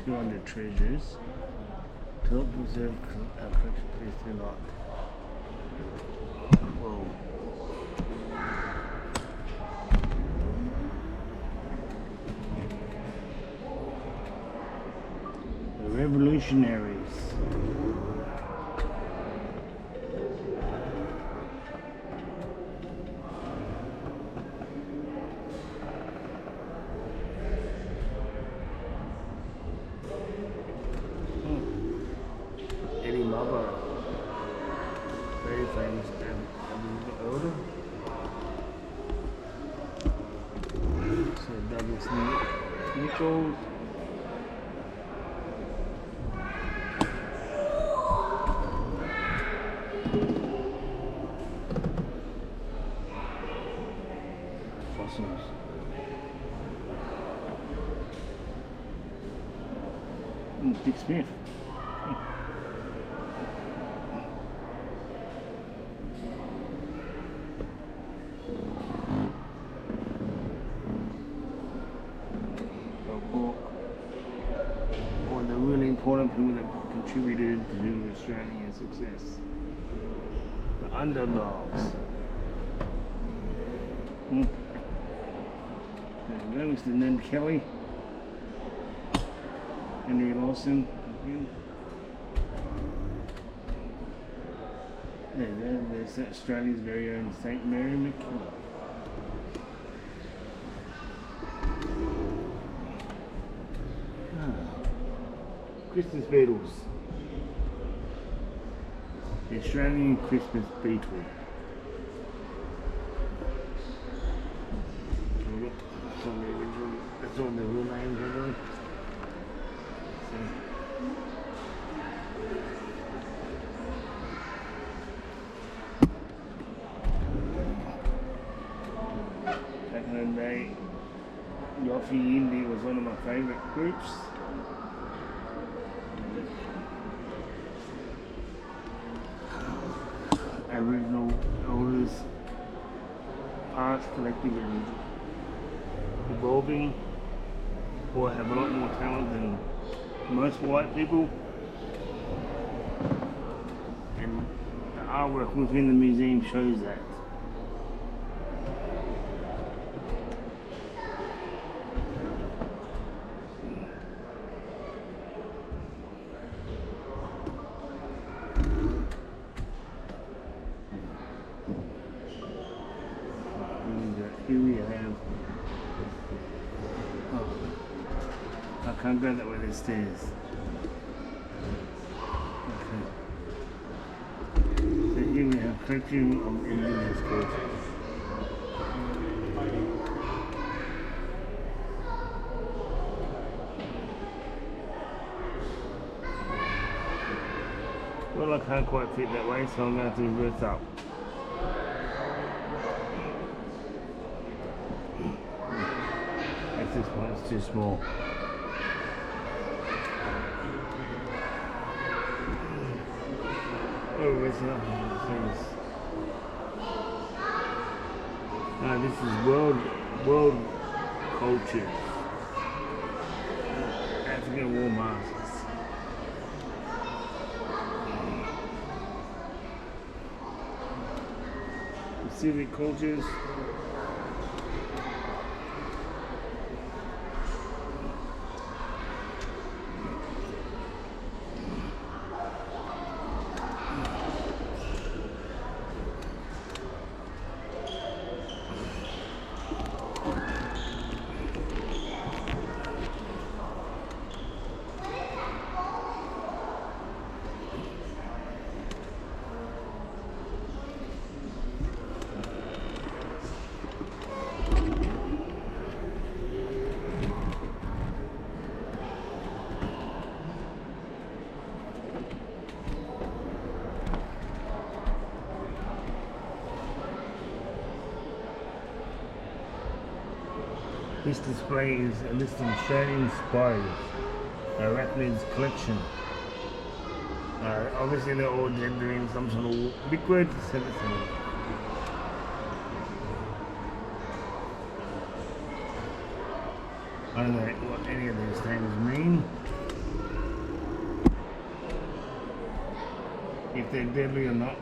200 treasures. To help preserve our collection, please do not. Whoa. The Revolutionaries. Very famous odor. So double nickels. Fossils. Dick Smith. Or the really important people that contributed to Australian success. The underdogs. There we go, Mr. Ned Kelly. Henry Lawson. There you go, there's Australia's very own St. Mary McKillop. Christmas beetles. The Australian Christmas beetle. That's all the real names, really. Back in the day, Yoffie Indy was one of my favourite groups. Aboriginal elders, past, collective and evolving, or have a lot more talent than most white people. And the artwork within the museum shows that. Here we have, I can't go that way, there's stairs. Okay. So here we have collection of indigenous cultures. Well, I can't quite fit that way, so I'm going to have to reverse up. This one is too small. Oh, where's the other things? This is world cultures. African war masks. Pacific cultures. This display is a list of Australian spiders, arachnids collection. Obviously they're all dead, they're in some sort of liquid. I don't know what any of these things mean. if they're deadly or not.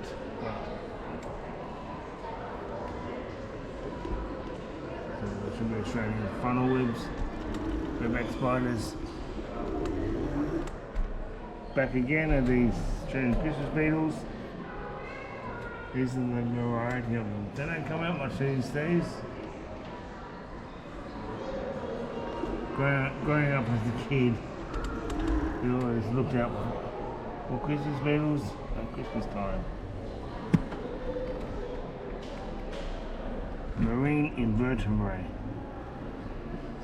So there should be Australian funnel webs, bareback spiders. Back again are these Australian Christmas beetles. These are the variety of them. They don't come out much these days. Growing up as a kid, we always looked out for Christmas beetles at Christmas time. Marine invertebrate.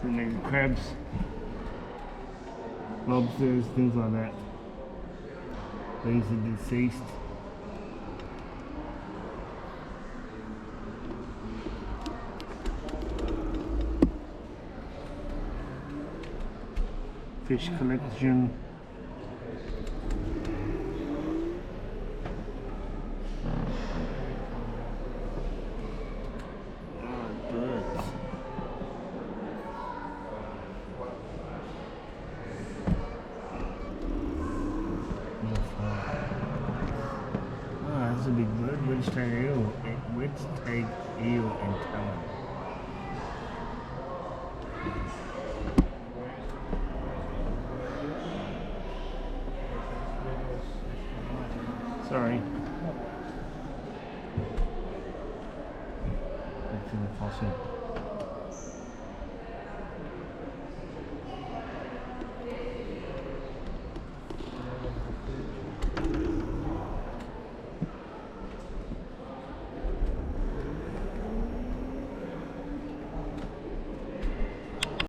So maybe crabs, lobsters, things like that. These are deceased. Fish collection. Birds. That's a big bird. Wedge-tailed eel and talon. Sorry. Back to the fossil.